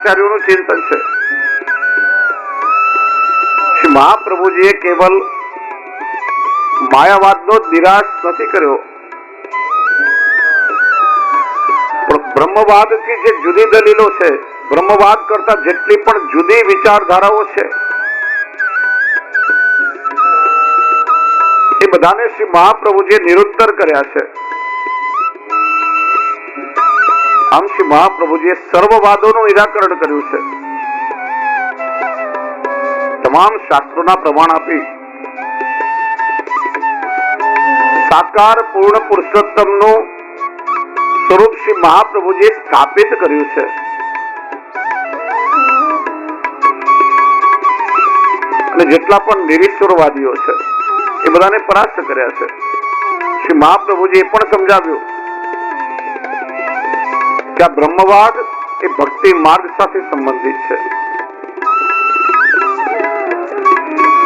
આચાર્યોનું ચિંતન છે. શ્રી મહાપ્રભુજીએ કેવલ માયાવાદનો જ નિરાશ નથી કર્યો, પણ બ્રહ્મવાદથી જે જુદી દલીલો છે, બ્રહ્મવાદ કરતા જેટલી પણ જુદી વિચારધારાઓ છે, એ બધાને શ્રી મહાપ્રભુજીએ નિરુત્તર કર્યા છે. આમ શ્રી મહાપ્રભુજીએ સર્વવાદોનું નિરાકરણ કર્યું છે. તમામ શાસ્ત્રોના પ્રમાણ આપી સાકાર પૂર્ણ પુરુષોત્તમનું સ્વરૂપ શ્રી મહાપ્રભુજીએ સ્થાપિત કર્યું છે. અને જેટલા પણ નિરીશ્વરવાદીઓ છે એ બધાને પરાસ્ત કર્યા છે. શ્રી મહાપ્રભુજીએ પણ સમજાવ્યું કે આ બ્રહ્મવાદ એ ભક્તિ માર્ગ સાથે સંબંધિત છે.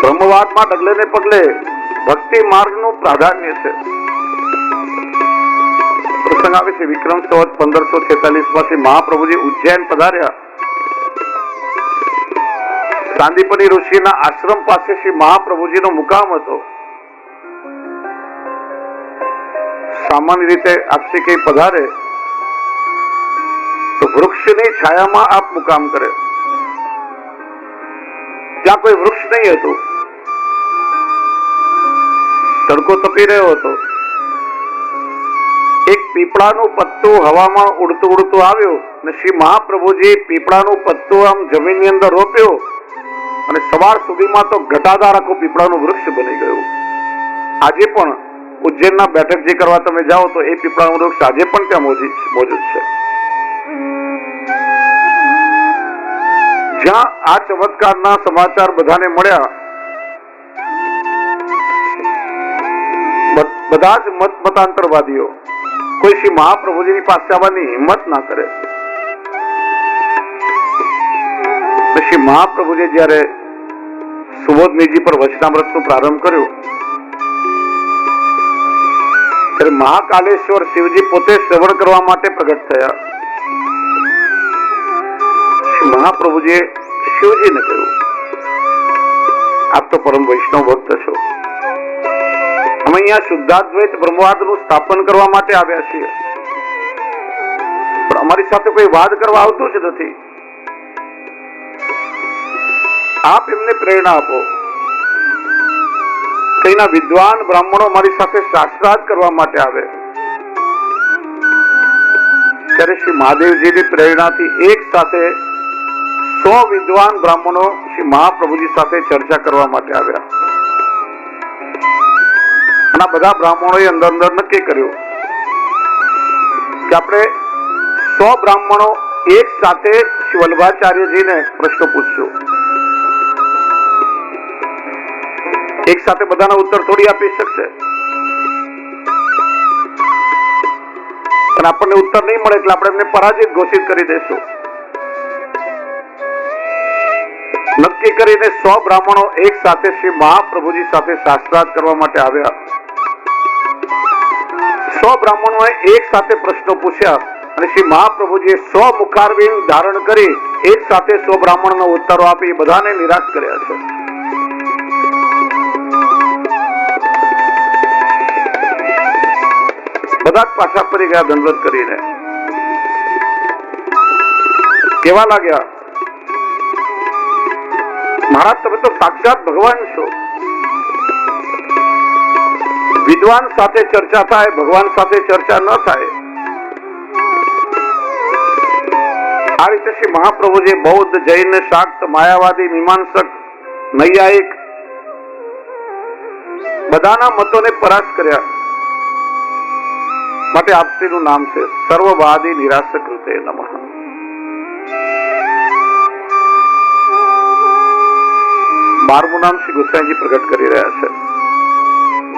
બ્રહ્મવાદમાં ડગલે ને પગલે ભક્તિ માર્ગનું પ્રાધાન્ય છે. પ્રસંગ આવે છે વિક્રમ સંવત 1546 માં મહાપ્રભુજી ઉજ્જૈન પધાર્યા. સાંદીપની ઋષિના આશ્રમ પાસે શ્રી મહાપ્રભુજીનો મુકામ હતો. સામાન્ય રીતે આપસી કઈ પધારે તો વૃક્ષની છાયામાં આપ મુકામ કરે. ત્યાં કોઈ વૃક્ષ નહીં હતું, તડકો તપી રહ્યો હતો. એક પીપળાનું પત્તું હવામાં ઉડતું ઉડતું આવ્યું અને શ્રી મહાપ્રભુજી પીપળાનું પત્તું આમ જમીનની અંદર રોપ્યો અને સવાર સુધીમાં તો ઘટાદાર આખું પીપળાનું વૃક્ષ બની ગયું. આજે પણ ઉજ્જૈનના બેઠકજી કરવા તમે જાઓ તો એ પીપળાનું વૃક્ષ આજે પણ ત્યાં મોજૂદ છે. જ્યાં આ ચમત્કારના સમાચાર બધાને મળ્યા, બધા જ મતાંતરવાદીઓ કોઈ શ્રી મહાપ્રભુજીની પાસે આવવાની હિંમત ના કરે. શ્રી મહાપ્રભુજી જયારે સુબોધનીજી પર વચનામૃતનો પ્રારંભ કર્યો ત્યારે મહાકાલેશ્વર શિવજી પોતે શ્રવણ કરવા માટે પ્રગટ થયા. મહાપ્રભુજીએ શિવજીને કહ્યું, આપ તો પરમ વૈષ્ણવ ભક્ત છો, અમે અહીંયા શુદ્ધાદ્વૈત બ્રહ્મવાદનું સ્થાપન કરવા માટે આવ્યા છીએ, પણ અમારી સાથે કોઈ વાદ કરવા આવતું જ નથી. આપ એમને પ્રેરણા આપો. કઈના વિદ્વાન બ્રાહ્મણો મારી સાથે શાસ્ત્રાર્થ કરવા માટે આવે. ત્યારે શ્રી મહાદેવજીની પ્રેરણાથી એક સાથે 100 વિદ્વાન બ્રાહ્મણો શ્રી મહાપ્રભુજી સાથે ચર્ચા કરવા માટે આવ્યા. અને બધા બ્રાહ્મણોએ અંદર નક્કી કર્યું કે આપણે 100 બ્રાહ્મણો એક સાથે શ્રી વલ્લભાચાર્યજીને પ્રશ્ન પૂછશું. એક સાથે બધાના ઉત્તર થોડી આપી શકશે, અને આપણને ઉત્તર નહીં મળે એટલે આપણે એમને પરાજિત ઘોષિત કરી દઈશું. નક્કી કરીને 100 બ્રાહ્મણો એક સાથે શ્રી મહાપ્રભુજી સાથે શાસ્ત્રાર્થ કરવા માટે આવ્યા. 100 બ્રાહ્મણોએ એક સાથે પ્રશ્નો પૂછ્યા અને શ્રી મહાપ્રભુજીએ 100 મુખારવિંદ ધારણ કરી એક સાથે 100 બ્રાહ્મણનો ઉત્તરો આપી બધાને નિરાશ કર્યા છે. બધા જ પાછા ફરી ગયા દંડવત કરીને. કેવા લાગ્યા, મહારાજ તમે તો સાક્ષાત ભગવાન છો. વિદ્વાન સાથે ચર્ચા થાય, ભગવાન સાથે ચર્ચા ન થાય. આ રીતે શ્રી મહાપ્રભુજી બૌદ્ધ, જૈન, શાક્ત, માયાવાદી, મીમાંસક, નૈયાયિક બધાના મતોને પરાસ્ત કર્યા. માટે આપશ્રીનું નામ છે સર્વવાદી નિરાશકૃતે નમઃ. 12મું નામ શ્રી ગોસાઈજી પ્રગટ કરી રહ્યા છે.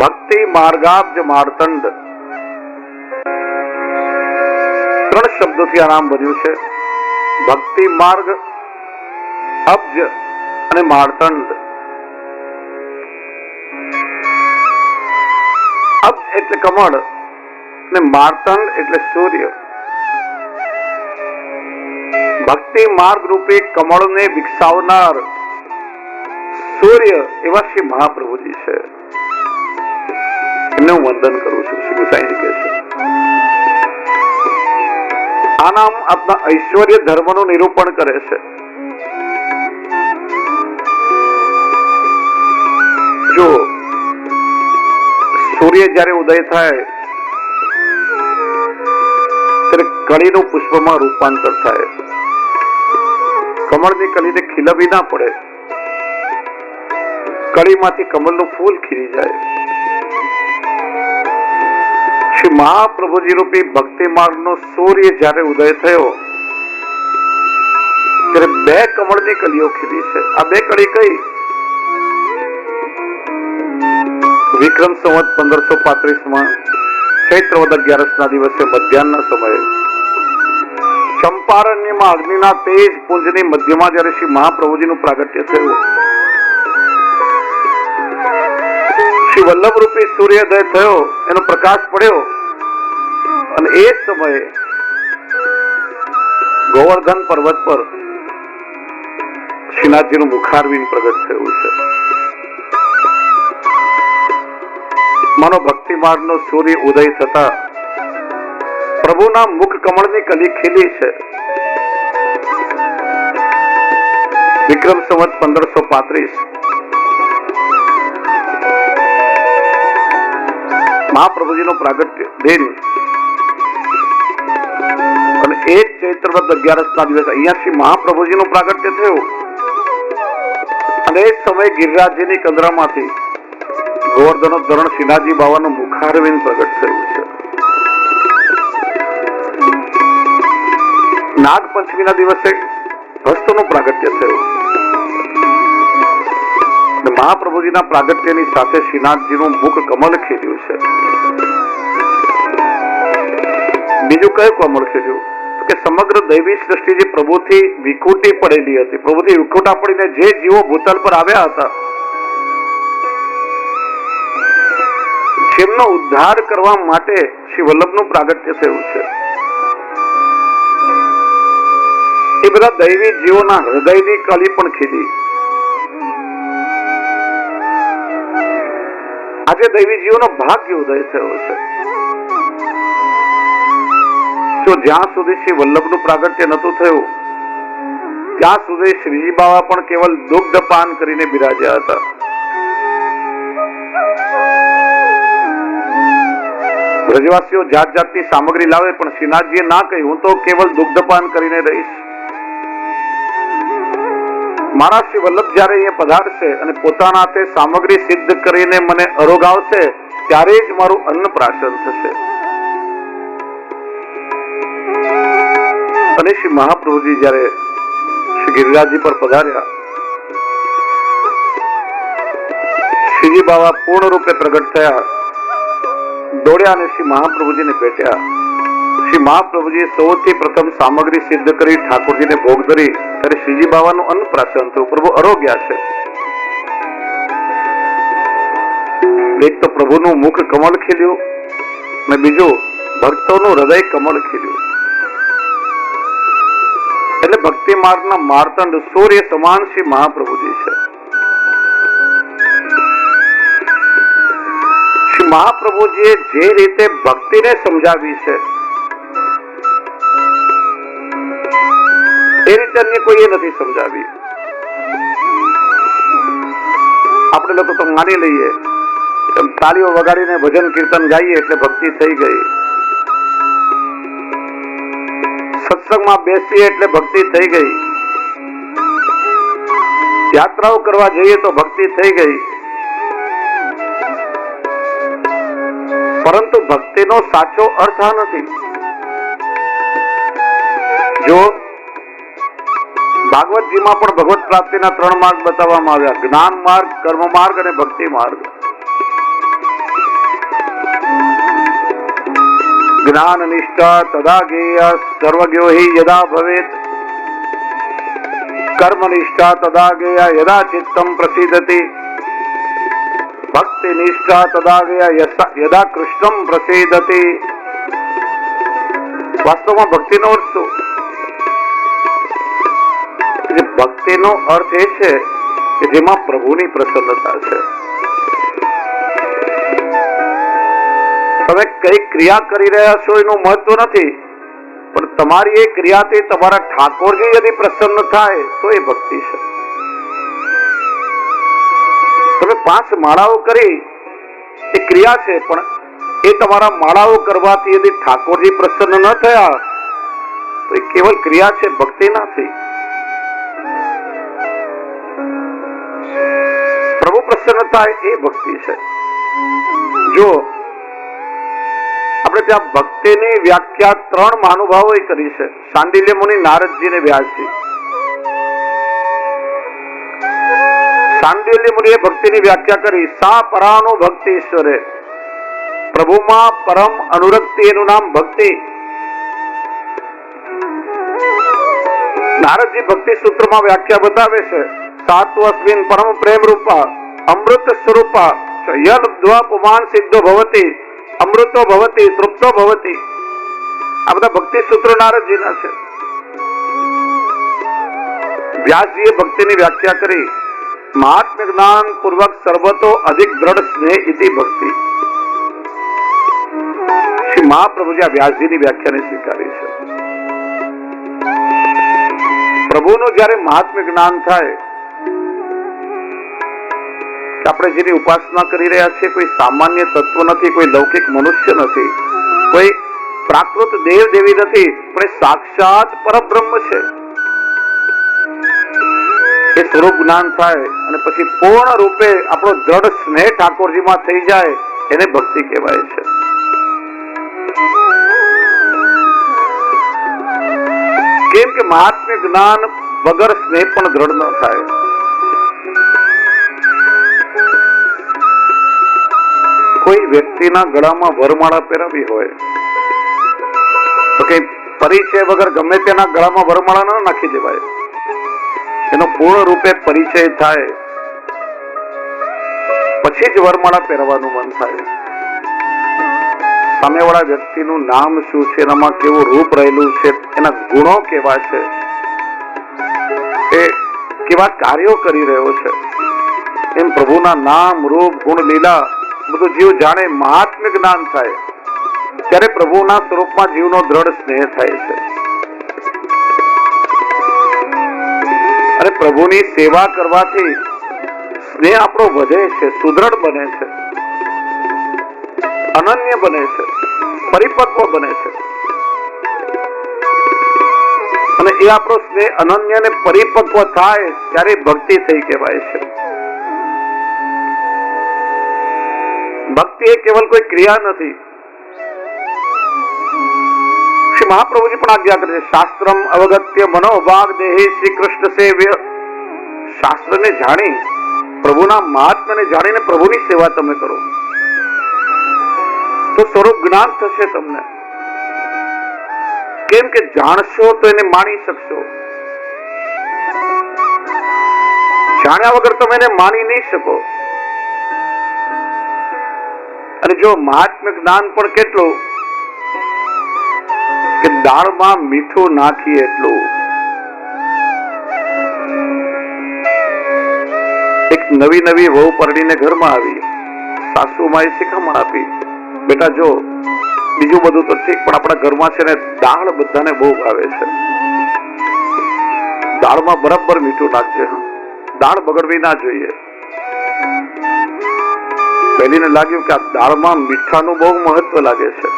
ભક્તિ માર્ગાબ્જ માર્તંડ. 3 શબ્દોથી આ નામ બન્યું છે. ભક્તિ માર્ગ, અબ્જ અને માર્તંડ. અબ્જ એટલે કમળ અને માર્તંડ એટલે સૂર્ય. ભક્તિ માર્ગ રૂપી કમળને વિકસાવનાર સૂર્ય એવા શ્રી મહાપ્રભુજી છે. એમને હું વંદન કરું છું. શ્રી ગુસાઈજી કહે છે આ નામ આપના ઐશ્વર્ય ધર્મનું નિરૂપણ કરે છે. જો સૂર્ય જયારે ઉદય થાય ત્યારે કળીનું પુષ્પમાં રૂપાંતર થાય. કમળની કળીને ખીલવી ના પડે, કળીમાંથી કમળનું ફૂલ ખીલી જાય. શ્રી મહાપ્રભુજી રૂપી ભક્તિ માર્ગનો સૂર્ય જયારે ઉદય થયો ત્યારે બે કમળની કળીઓ ખીલી છે. આ બે કળી કઈ? વિક્રમ સંવત 1535 ચૈત્ર વદ 11 દિવસે મધ્યાહ્ન સમયે ચંપારણ્યમાં અગ્નિના તેજ પુંજની મધ્યમાં જયારે શ્રી મહાપ્રભુજીનું પ્રાગટ્ય થયું, શ્રી વલ્લભ રૂપી સૂર્યોદય થયો, એનો પ્રકાશ પડ્યો અને એ સમયે ગોવર્ધન પર્વત પર શ્રીનાથજીનું મુખારવિંદ પ્રગટ થયું છે. માનો ભક્તિ માર્ગનો સૂર્ય ઉદય થતા પ્રભુના મુખ કમળની કલી ખીલી છે. વિક્રમ સંવત 1535 મહાપ્રભુજીનો પ્રાગટ્ય દિન અને એ ચૈત્ર વદ 11 દિવસ અહીંયા શ્રી મહાપ્રભુજીનું પ્રાગટ્ય થયું અને એ સમય ગિરિરાજજીની કંદરામાંથી ગોવર્ધનો ધરણ શ્રીનાથજી બાવાનું મુખારવિંદ પ્રગટ થયું છે. નાગ પંચમીના દિવસે હસ્તનું પ્રાગટ્ય થયું. મહાપ્રભુજીના પ્રાગટ્યની સાથે શ્રીનાથજીનું મુખ કમળ ખીલ્યું છે. બીજું કયું કમળ ખીલ્યું? કે સમગ્ર દૈવી સૃષ્ટિ જે પ્રભુથી વિખૂટી પડેલી હતી, પ્રભુથી વિખૂટા પડીને જે જીવો ભૂતલ પર આવ્યા હતા જેમનો ઉદ્ધાર કરવા માટે શ્રી વલ્લભનું પ્રાગટ્ય થયું છે. એ બધા દૈવી જીવોના હૃદયની કલી પણ ખીલી. આજે દૈવી જીવોનો ભાગ્ય ઉદય થયો છે. જો જ્યાં સુધી શ્રી વલ્લભનું પ્રાગટ્ય નતું થયું ત્યાં સુધી શ્રીજી બાવા પણ કેવલ દુગ્ધ પાન કરીને બિરાજ્યા હતા. બ્રજવાસીઓ જાત જાતની સામગ્રી લાવે પણ શ્રીનાથજીએ ના કહ્યું હું તો કેવલ દુગ્ધપાન કરીને રહીશ. મારા શ્રી વલ્લભ જયારે અહીંયા પધારશે અને પોતાના હાથે સામગ્રી સિદ્ધ કરીને મને અરોગાવશે ત્યારે જ મારું અન્ન પ્રાશન થશે. અને શ્રી મહાપ્રભુજી જયારે શ્રી ગિરિરાજજી પર પધાર્યા, શ્રીજી બાવા પૂર્ણ રૂપે પ્રગટ થયા, દોડ્યા અને શ્રી મહાપ્રભુજીને ભેટ્યા. શ્રી મહાપ્રભુજીએ સૌથી પ્રથમ સામગ્રી સિદ્ધ કરી ઠાકોરજીને ભોગ ધરી ત્યારે શ્રીજી બાવાનું અન્ન પ્રાશન થયું. પ્રભુ અરોગ્યા છે. એક તો પ્રભુનું મુખ કમળ ખીલ્યું અને બીજું ભક્તોનું હૃદય કમળ ખીલ્યું. એટલે ભક્તિ માર્ગના માર્તંડ સૂર્ય સમાન શ્રી મહાપ્રભુજી છે. શ્રી મહાપ્રભુજીએ જે રીતે ભક્તિને સમજાવી છે એ રીતે અન્ય કોઈએ નથી સમજાવી. આપણે લોકો તો માની લઈએ તાળીઓ વગાડીને ભજન કીર્તન ગાઈએ એટલે ભક્તિ થઈ ગઈ, સત્સંગમાં બેસીએ એટલે ભક્તિ થઈ ગઈ, યાત્રાઓ કરવા જઈએ તો ભક્તિ થઈ ગઈ. પરંતુ ભક્તિનો સાચો અર્થ આ નથી. જો ભાગવતજીમાં પણ ભગવત પ્રાપ્તિના 3 માર્ગ બતાવવામાં આવ્યા, જ્ઞાન માર્ગ, કર્મ માર્ગ અને ભક્તિ માર્ગ. જ્ઞાન નિષ્ઠા તદા જ્ઞેય સર્વજ્ઞો હિ યદા ભવેત, કર્મ નિષ્ઠા તદા જ્ઞેય યદા ચિત્તમ પ્રસિદ્ધતિ, ભક્તિ નિષ્ઠા તદા જ્ઞેય યદા કૃષ્ણમ પ્રસિદ્ધતિ. વાસ્તવમાં ભક્તિનો અર્થ શું? ભક્તિનો અર્થ એ છે કે જેમાં પ્રભુની પ્રસન્નતા છે. તમે કઈ ક્રિયા કરી રહ્યા છો એનું મહત્વ નથી, પણ તમારી એ ક્રિયાથી તમારા ઠાકોરજી યદિ પ્રસન્ન થાય તો એ ભક્તિ છે. તમે 5 માળાઓ કરી એ ક્રિયા છે, પણ એ તમારા માળાઓ કરવાથી યદિ ઠાકોરજી પ્રસન્ન ન થયા તો એ કેવલ ક્રિયા છે, ભક્તિ નથી. પ્રભુ પ્રસન્ન થાય એ ભક્તિ છે. જો આપણે ત્યાં ભક્તિની વ્યાખ્યા 3 મહાનુભાવોએ કરી છે, શાંડિલ્ય મુનિ, નારદજી અને વ્યાસજી. શાંડિલ્ય મુનિએ ભક્તિની વ્યાખ્યા કરી, સા પરાનો ભક્તિ ઈશ્વરે, પ્રભુમાં પરમ અનુરક્તિ એનું નામ ભક્તિ. નારદજી ભક્તિ સૂત્રમાં વ્યાખ્યા બતાવે છે, સાત્વસ્મિન પરમ પ્રેમ રૂપા અમૃત સ્વરૂપા યદ દ્વાપમાન સિદ્ધો ભવતી અમૃતો ભવતી તૃપ્તો ભવતી. આ બધા ભક્તિ સૂત્રો નારદજીના છે. વ્યાસજીએ ભક્તિની વ્યાખ્યા કરી, મહાત્મ્ય જ્ઞાન પૂર્વક સર્વતો અધિક દ્રઢ સ્નેહ ઇતિ ભક્તિ. શ્રી મહાપ્રભુજી આ વ્યાસજીની વ્યાખ્યાને સ્વીકારી છે. પ્રભુનું જયારે મહાત્મ્ય જ્ઞાન થાય કે આપણે જેની ઉપાસના કરી રહ્યા છીએ કોઈ સામાન્ય તત્વ નથી, કોઈ લૌકિક મનુષ્ય નથી, કોઈ પ્રાકૃત દેવ દેવી નથી, પણ સાક્ષાત પરબ્રહ્મ છે. એ સ્વરૂપ જ્ઞાન થાય અને પછી પૂર્ણ રૂપે આપણો દ્રઢ સ્નેહ ઠાકોરજીમાં થઈ જાય, એને ભક્તિ કહેવાય છે. કેમ કે મહાત્મ્ય જ્ઞાન વગર સ્નેહ પણ દ્રઢ ન થાય. કોઈ વ્યક્તિના ગળામાં વરમાળા પહેરાવી હોય તો કઈ પરિચય વગર ગમે તેના ગળામાં વરમાળા ન નાખી દેવાય. એનો પૂર્ણ રૂપે પરિચય થાય પછી જ વરમાળા પહેરવાનું મન થાય. સામેવાળા વ્યક્તિનું નામ શું છે, એનામાં કેવું રૂપ રહેલું છે, એના ગુણો કેવા છે, એ કેવા કાર્યો કરી રહ્યો છે, એમ પ્રભુના નામ રૂપ ગુણ લીલા બધું જીવ જાણે. મહાત્મ્ય જ્ઞાન થાય ત્યારે પ્રભુના સ્વરૂપમાં જીવનો દ્રઢ સ્નેહ થાય છે. અને પ્રભુની સેવા કરવાથી સ્નેહ આપણો વધે છે, સુદૃઢ બને છે, અનન્ય બને છે, પરિપક્વ બને છે. અને એ આપણો સ્નેહ અનન્ય અને પરિપક્વ થાય ત્યારે ભક્તિ થઈ કહેવાય છે. ભક્તિ એ કેવલ કોઈ ક્રિયા નથી. શ્રી મહાપ્રભુજી પણ આજ્ઞા કરે છે, શાસ્ત્રમ અવગત્ય મનોભાગ દેહી શ્રી કૃષ્ણ સેવ્ય. શાસ્ત્રને જાણી, પ્રભુના મહાત્મ્યને જાણીને પ્રભુની સેવા તમે કરો તો સ્વરૂપ જ્ઞાન થશે તમને. કેમ કે જાણશો તો એને માણી શકશો, જાણ્યા વગર તમે એને માણી નહીં શકો. અને જો મહાત્મ્ય જ્ઞાન પણ કેટલું કે દાળમાં મીઠું નાખીએ એટલું. એક નવી વહુ પરણીને ઘરમાં આવી, સાસુમાએ શિખામણ આપી, બેટા જો બીજું બધું તો ઠીક, પણ આપણા ઘરમાં છે ને દાળ બધાને બહુ ભાવે છે, દાળમાં બરાબર મીઠું નાખજે, દાળ બગડવી ના જોઈએ. પહેલીને લાગ્યું કે આ દાળમાં મીઠાનું બહુ મહત્વ લાગે છે,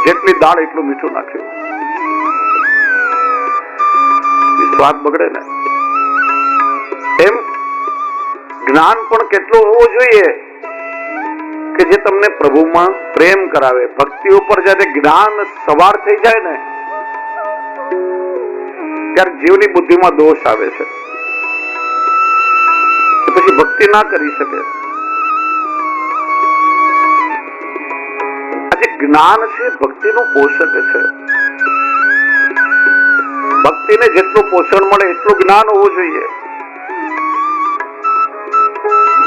જેટલી દાળ એટલું મીઠું નાખ્યું. સ્વાદ બગડે ને. એમ જ્ઞાન પણ કેટલું હોવું જોઈએ કે જે તમને પ્રભુમાં પ્રેમ કરાવે. ભક્તિ ઉપર જયારે જ્ઞાન સવાર થઈ જાય ને ત્યારે જીવની બુદ્ધિમાં દોષ આવે છે, પછી ભક્તિ ના કરી શકે. આજે જ્ઞાન છે ભક્તિનું પોષક છે. ભક્તિને જેટલું પોષણ મળે એટલું જ્ઞાન હોવું જોઈએ.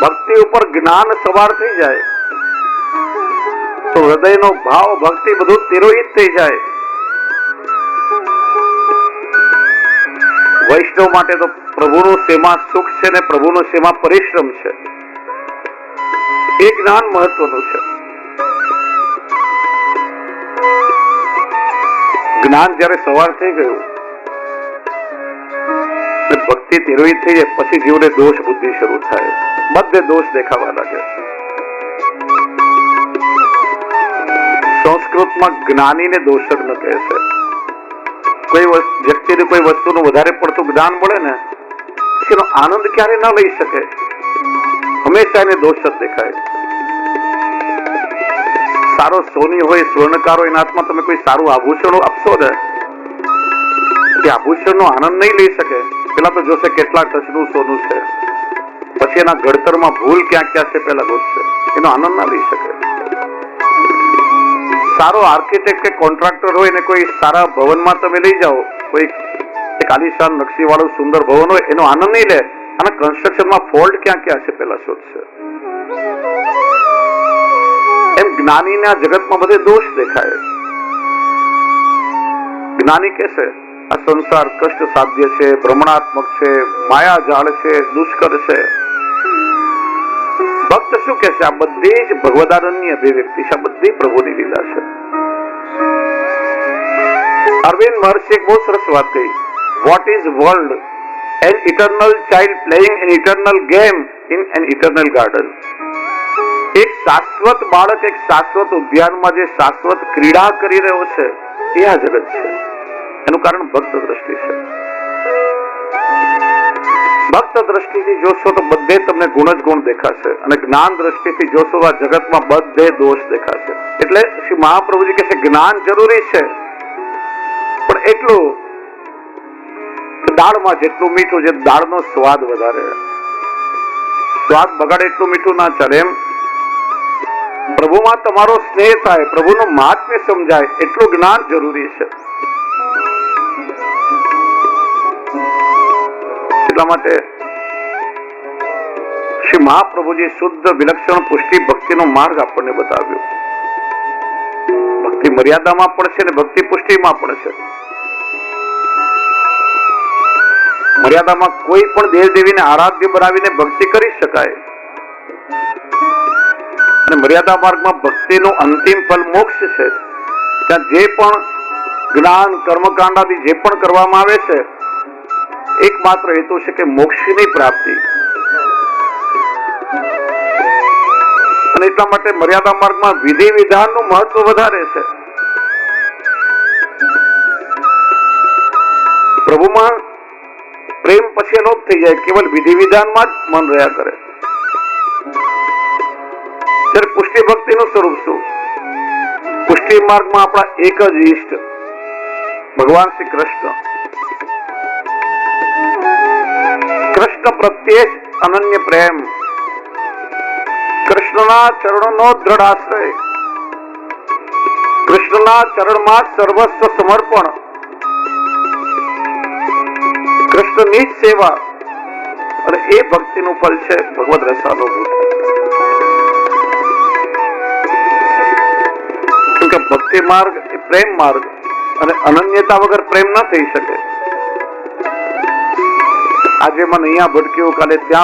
ભક્તિ ઉપર જ્ઞાન સવાર થઈ જાય તો હૃદયનો ભાવ ભક્તિ બધું તિરોહિત થઈ જાય. વૈષ્ણવ માટે તો પ્રભુનું શેમાં સુખ છે ને પ્રભુનું શેમાં પરિશ્રમ છે, એ જ્ઞાન મહત્વનું છે. જ્ઞાન જયારે સવાર થઈ ગયું, ભક્તિ તિરોહિત થઈ જાય, પછી જીવને દોષ બુદ્ધિ શરૂ થાય, બધે દોષ દેખાવા લાગે. સંસ્કૃતમાં જ્ઞાનીને દોષજ્ઞ કહે છે. કોઈ વ્યક્તિને કોઈ વસ્તુનું વધારે પડતું જ્ઞાન મળે ને, એનો આનંદ ક્યારે ન લઈ શકે, હંમેશા એને દોષ જ દેખાય. સારો સોની હોય, સ્વર્ણકાર હોય, એના હાથમાં તમે કોઈ સારું આભૂષણ આપશો ને, એ આભૂષણનો આનંદ નહીં લઈ શકે. પેલા તો જોશે કેટલા ટચનું સોનું છે, પછી એના ઘડતરમાં ભૂલ ક્યાં ક્યાં છે પેલા ગોતશે, એનો આનંદ ના લઈ શકે. સારો આર્કિટેક્ટ કે કોન્ટ્રાક્ટર હોય ને કોઈ સારા ભવનમાં તમે લઈ જાઓ, કોઈ એક આલિશાન નકશી વાળું સુંદર ભવન હોય, એનો આનંદ નહીં લે, અને કન્સ્ટ્રક્શનમાં ફોલ્ટ ક્યાં ક્યાં છે પેલા શોધશે. એમ જ્ઞાનીના જગતમાં બધે દોષ દેખાય. જ્ઞાની કે છે આ સંસાર કષ્ટ સાધ્ય છે, ભ્રમણાત્મક છે, માયાજાળ છે, દુષ્કર છે. ભક્ત શું કે છે? આ બધી જ ભગવદાનંદની અભિવ્યક્તિ છે, આ બધી પ્રભુની લીલા છે. અરવિંદ મહર્ષિ એક બહુ સરસ વાત કહી. What is world? An eternal child playing an eternal game in an eternal garden. એક શાશ્વત બાળક એક શાશ્વત ઉદ્યાનમાં જે શાશ્વત ક્રીડા કરી રહ્યો છે, એ આ જગત છે. એનું કારણ ભક્ત દ્રષ્ટિ છે. ભક્ત દ્રષ્ટિથી જોશો તો બધે તમને ગુણ જ ગુણ દેખાશે, અને જ્ઞાન દ્રષ્ટિથી જોશો તો આ જગતમાં બધે દોષ દેખાશે. એટલે શ્રી મહાપ્રભુજી કહે છે જ્ઞાન જરૂરી છે, પણ એટલું દાળમાં જેટલું મીઠું, જે દાળનો સ્વાદ વધારે, સ્વાદ બગાડે એટલું મીઠું ના ચાલે. એમ પ્રભુમાં તમારો સ્નેહ થાય, પ્રભુનું મહાત્મ્ય સમજાય, એટલું જ્ઞાન જરૂરી છે. એટલા માટે શ્રી મહાપ્રભુજી શુદ્ધ વિલક્ષણ પુષ્ટિ ભક્તિનો માર્ગ આપણને બતાવ્યો. ભક્તિ મર્યાદામાં પણ છે ને ભક્તિ પુષ્ટિમાં પણ છે. મર્યાદામાં કોઈ પણ દેવ દેવીને આરાધ્ય બનાવીને ભક્તિ કરી શકાય, અને મર્યાદા માર્ગમાં ભક્તિનું અંતિમ ફલ મોક્ષ છે. ત્યાં જે પણ જ્ઞાન કર્મકાંડ આદિ જે પણ કરવામાં આવે છે, એકમાત્ર હેતુ છે કે મોક્ષની પ્રાપ્તિ. અને એટલા માટે મર્યાદા માર્ગમાં વિધિ વિધાનનું મહત્વ વધારે છે. પ્રભુમાં પ્રેમ પછી લોપ થઈ જાય, કેવલ વિધિ વિધાનમાં જ મન રહ્યા કરે. ત્યારે પુષ્ટિ ભક્તિનું સ્વરૂપ શું? પુષ્ટિ માર્ગમાં આપણા એક જ ઈષ્ટ ભગવાન શ્રી કૃષ્ણ. કૃષ્ણ પ્રત્યે જ અનન્ય પ્રેમ, કૃષ્ણના ચરણોનો દ્રઢ આશ્રય, કૃષ્ણના ચરણમાં સર્વસ્વ સમર્પણ, કૃષ્ણની જ સેવા, અને એ ભક્તિનું ફલ છે ભગવદ રસાનુભૂતિ. કેમ કે ભક્તિ માર્ગ એ પ્રેમ માર્ગ, અને અનન્યતા વગર પ્રેમ ન થઈ શકે. આજે મને અહીંયા ભટક્યું, કાલે ત્યાં